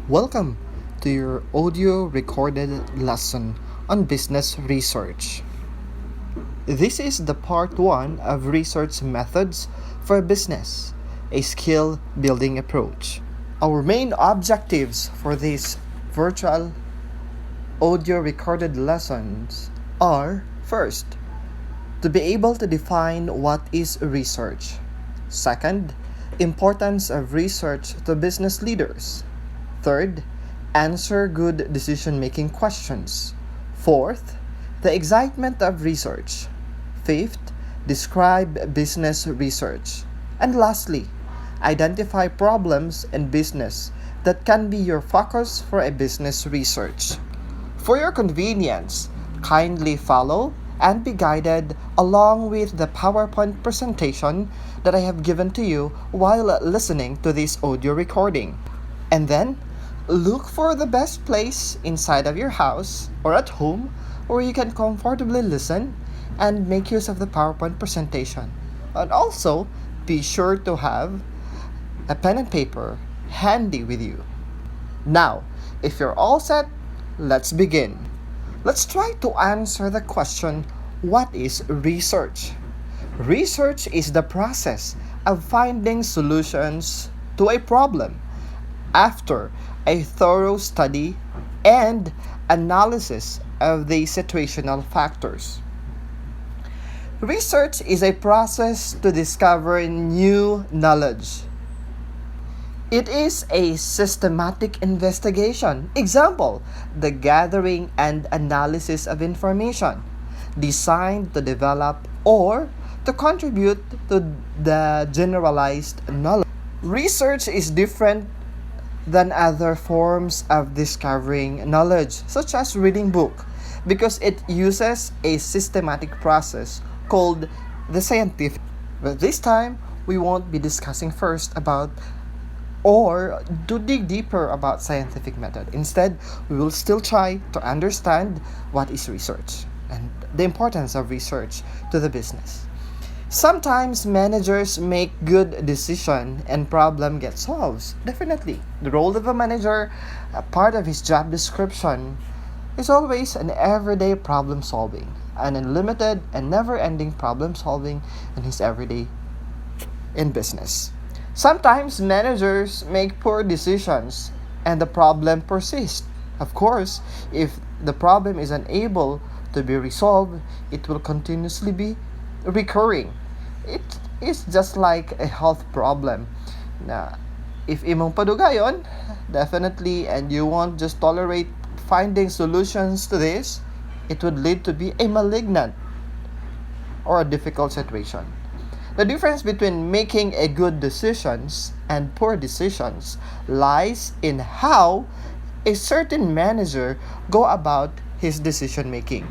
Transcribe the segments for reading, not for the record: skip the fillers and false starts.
Welcome to your audio recorded lesson on business research. This is the part 1 of research methods for business, a skill building approach. Our main objectives for these virtual audio recorded lessons are: first, to be able to define what is research. Second, importance of research to business leaders. Third, answer good decision-making questions. Fourth, the excitement of research. Fifth, describe business research. And lastly, identify problems in business that can be your focus for a business research. For your convenience, kindly follow and be guided along with the PowerPoint presentation that I have given to you while listening to this audio recording. And then, look for the best place inside of your house or at home where you can comfortably listen and make use of the PowerPoint presentation. And also, be sure to have a pen and paper handy with you. Now, if you're all set, let's begin. Let's try to answer the question, what is research? Research is the process of finding solutions to a problem after a thorough study and analysis of the situational factors. Research is a process to discover new knowledge. It is a systematic investigation. Example, the gathering and analysis of information designed to develop or to contribute to the generalized knowledge. Research is different than other forms of discovering knowledge, such as reading book, because it uses a systematic process called the scientific. But this time, we won't be discussing first about or to dig deeper about scientific method. Instead, we will still try to understand what is research and the importance of research to the business. Sometimes managers make good decision and problem gets solved. Definitely. The role of a manager, a part of his job description, is always an everyday problem solving, an unlimited and never-ending problem solving in his everyday in business. Sometimes managers make poor decisions and the problem persists. Of course, if the problem is unable to be resolved, it will continuously be recurring. It is just like a health problem. Na if imong padugayon, definitely, and you won't just tolerate finding solutions to this, it would lead to be a malignant or a difficult situation. The difference between making a good decisions and poor decisions lies in how a certain manager go about his decision making.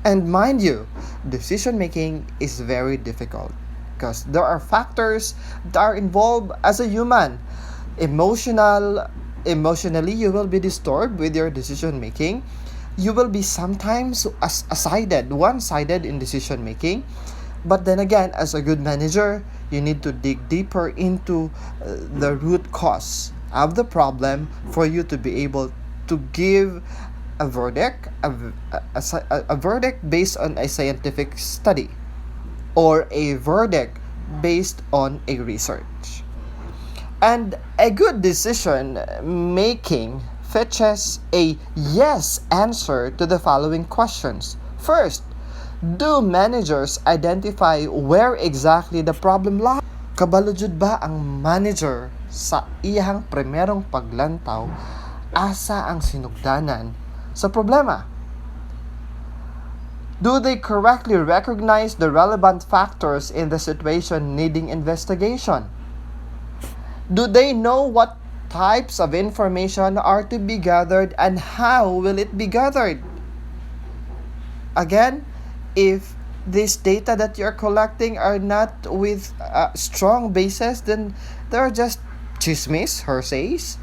And mind you, decision making is very difficult because there are factors that are involved as a human. Emotionally you will be disturbed with your decision making. You will be sometimes one-sided in decision making. But then again, as a good manager, you need to dig deeper into the root cause of the problem for you to be able to give a verdict, a verdict based on a scientific study or a verdict based on a research. And a good decision making fetches a yes answer to the following questions. First, do managers identify where exactly the problem lies? Kabalo jud ba ang manager sa iyang primerong paglantaw asa ang sinugdanan sa problema? Do they correctly recognize the relevant factors in the situation needing investigation? Do they know what types of information are to be gathered and how will it be gathered? Again, if this data that you're collecting are not with a strong basis, then they're just chismes, hearsays,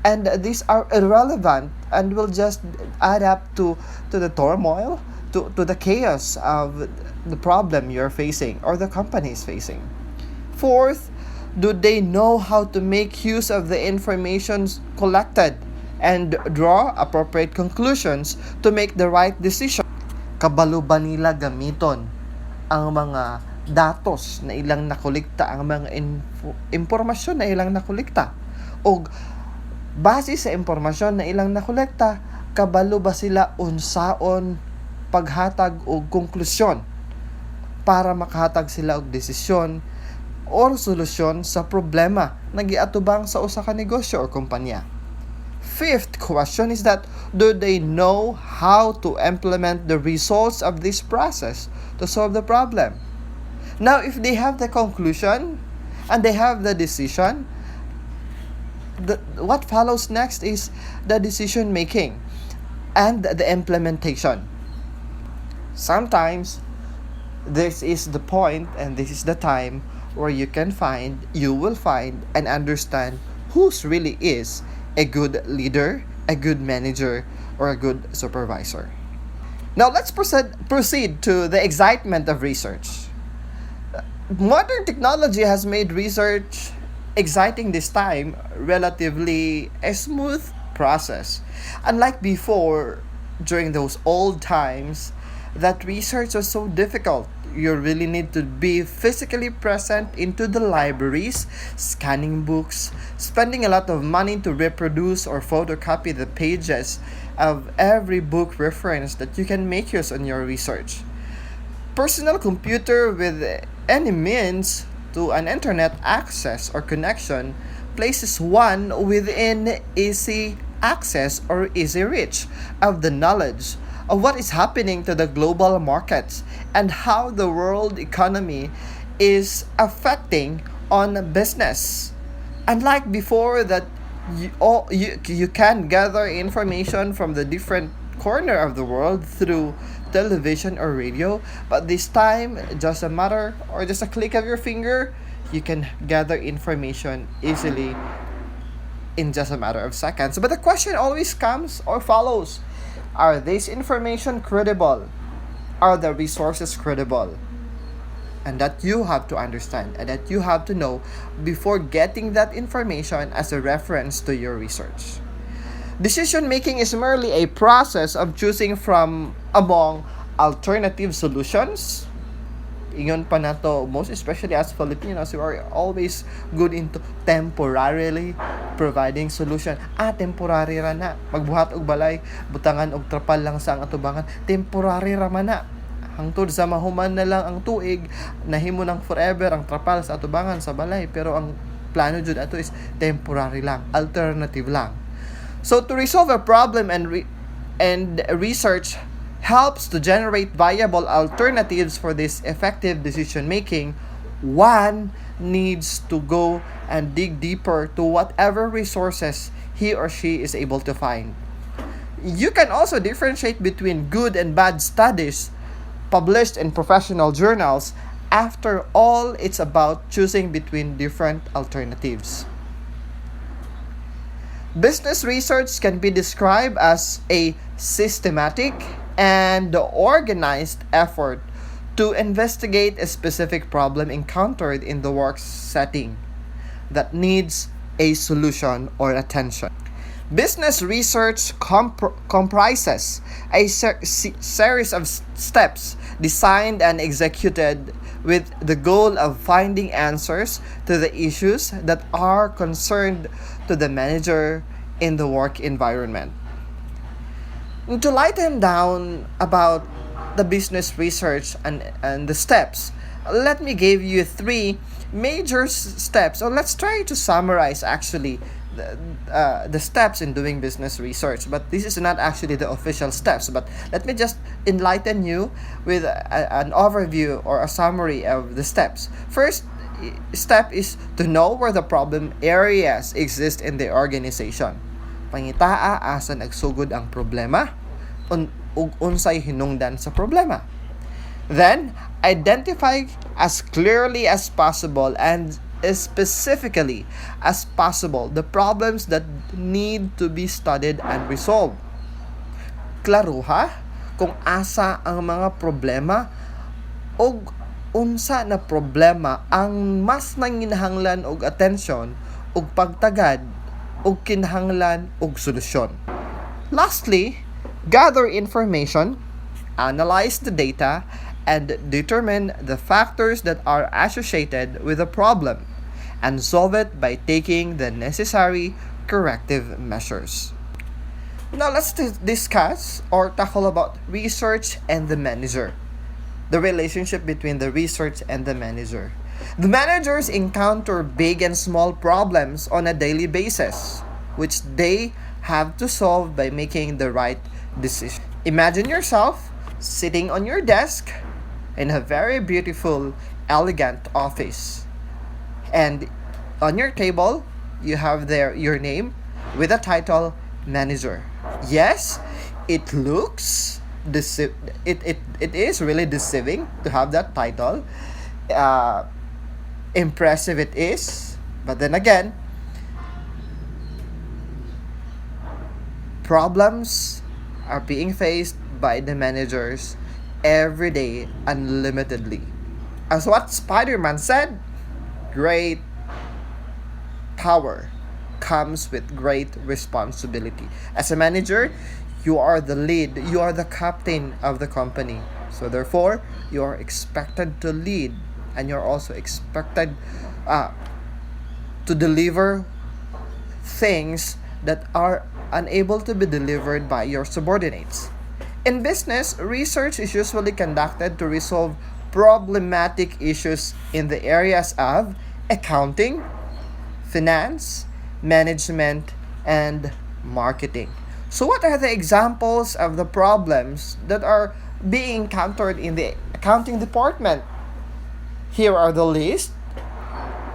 and these are irrelevant and will just add up to the turmoil, to the chaos of the problem you're facing or the company is facing. Fourth, Do they know how to make use of the information collected and draw appropriate conclusions to make the right decision? Kabalo ba nila gamiton ang mga datos na ilang nakolekta, ang mga impormasyon na ilang nakolekta? O base sa impormasyon na ilang nakolekta, kabalo ba sila unsaon paghatag og konklusyon para makahatag sila og desisyon or solusyon sa problema na giatubang sa usa ka negosyo o kumpanya? Fifth question is that, do they know how to implement the results of this process to solve the problem? Now, if they have the conclusion and they have the decision, what follows next is the decision making and the implementation. Sometimes, this is the point and this is the time where you will find and understand who really is a good leader, a good manager, or a good supervisor. Now let's proceed to the excitement of research. Modern technology has made research exciting this time, relatively a smooth process. Unlike before, during those old times, that research was so difficult. You really need to be physically present into the libraries, scanning books, spending a lot of money to reproduce or photocopy the pages of every book reference that you can make use on your research. Personal computer with any means to an internet access or connection places one within easy access or easy reach of the knowledge of what is happening to the global markets and how the world economy is affecting on business. Unlike before that you can gather information from the different corner of the world through television or radio, but this time just a matter or just a click of your finger, you can gather information easily in just a matter of seconds. But the question always comes or follows, are this information credible? Are the resources credible? And that you have to understand and that you have to know before getting that information as a reference to your research. Decision making is merely a process of choosing from among alternative solutions. Ingon pa nato, most especially as Filipinos, we are always good into temporarily providing solution. Temporary ra na. Magbuhat og balay, butangan og trapal lang sa ang atubangan. Temporary ra man na. Hangtod sa mahuman na lang ang tuig, nahimo ng forever ang trapal sa atubangan sa balay. Pero ang plano jud ato is temporary lang, alternative lang. So to resolve a problem and research helps to generate viable alternatives for this effective decision making, one needs to go and dig deeper to whatever resources he or she is able to find. You can also differentiate between good and bad studies published in professional journals. After all, it's about choosing between different alternatives. Business research can be described as a systematic and organized effort to investigate a specific problem encountered in the work setting that needs a solution or attention. Business research comprises a series of steps designed and executed with the goal of finding answers to the issues that are concerned to the manager in the work environment. To lighten down about the business research and the steps, let me give you three major steps, or let's try to summarize actually the steps in doing business research. But this is not actually the official steps, but let me just enlighten you with an overview or a summary of the steps. First step is to know where the problem areas exist in the organization. Pangitaa asa nagsugod ang problema ug unsay hinungdan sa problema. Then, identify as clearly as possible and as specifically as possible the problems that need to be studied and resolved. Klaruha kung asa ang mga problema ug unsa na problema ang mas nanginahanglan og atensyon ug pagtagad ug kinahanglan og solusyon. Lastly, gather information, analyze the data, and determine the factors that are associated with the problem, and solve it by taking the necessary corrective measures. Now let's discuss or tackle about research and the manager. The relationship between the research and the manager. The managers encounter big and small problems on a daily basis, which they have to solve by making the right decision. Imagine yourself sitting on your desk in a very beautiful, elegant office. And on your table, you have there your name with the title manager. Yes, it looks it is really deceiving to have that title. Impressive it is, but then again, problems are being faced by the managers every day unlimitedly. As what Spider-Man said, great power comes with great responsibility. As a manager, you are the lead, you are the captain of the company. So therefore, you are expected to lead, and you're also expected to deliver things that are unable to be delivered by your subordinates. In business, research is usually conducted to resolve problematic issues in the areas of accounting, finance, management, and marketing. So what are the examples of the problems that are being encountered in the accounting department? Here are the list.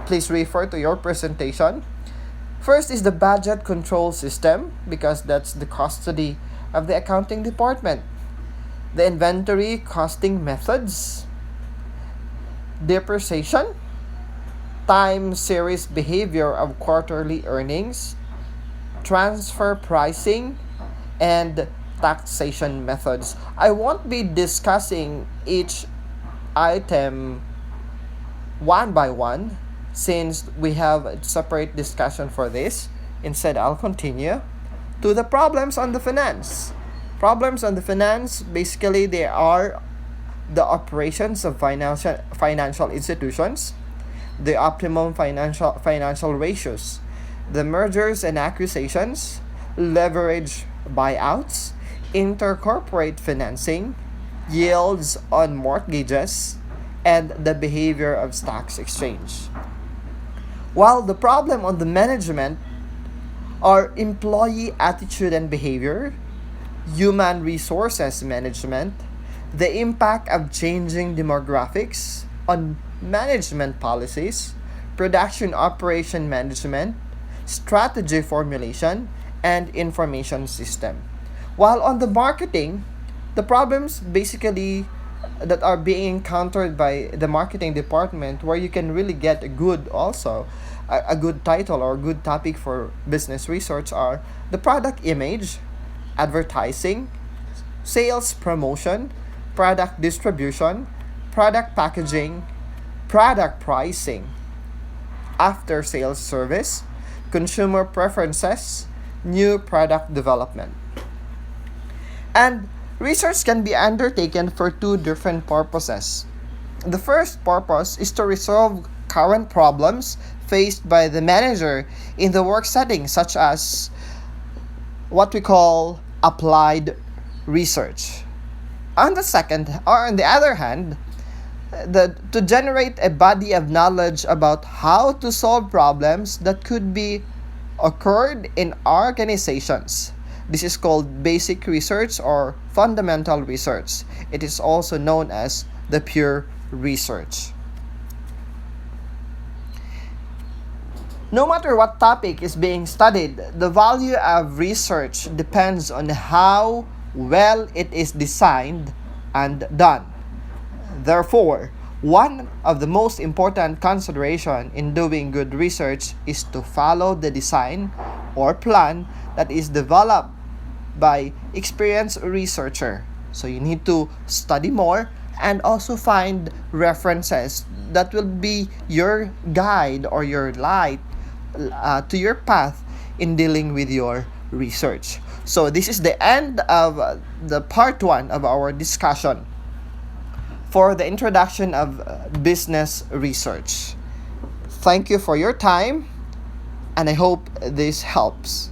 Please refer to your presentation. First is the budget control system, because that's the custody of the accounting department. The inventory costing methods, depreciation, time series behavior of quarterly earnings, transfer pricing, and taxation methods. I won't be discussing each item one by one, since we have a separate discussion for this. Instead, I'll continue to the problems on the finance. Problems on the finance, basically they are the operations of financial institutions, the optimum financial ratios, the mergers and acquisitions, leverage buyouts, intercorporate financing, yields on mortgages, and the behavior of stocks exchange. While the problem on the management are employee attitude and behavior, human resources management, the impact of changing demographics on management policies, production operation management, strategy formulation, and information system. While on the marketing, the problems basically that are being encountered by the marketing department, where you can really get a good title or a good topic for business research, are the product image, advertising, sales promotion, product distribution, product packaging, product pricing, after sales service, consumer preferences, new product development. And research can be undertaken for two different purposes. The first purpose is to resolve current problems faced by the manager in the work setting, such as what we call applied research. On the other hand, to generate a body of knowledge about how to solve problems that could be occurred in organizations. This is called basic research or fundamental research. It is also known as the pure research. No matter what topic is being studied, the value of research depends on how well it is designed and done. Therefore, one of the most important consideration in doing good research is to follow the design or plan that is developed by experienced researcher. So you need to study more and also find references that will be your guide or your light to your path in dealing with your research. So this is the end of the part one of our discussion for the introduction of business research. Thank you for your time, and I hope this helps.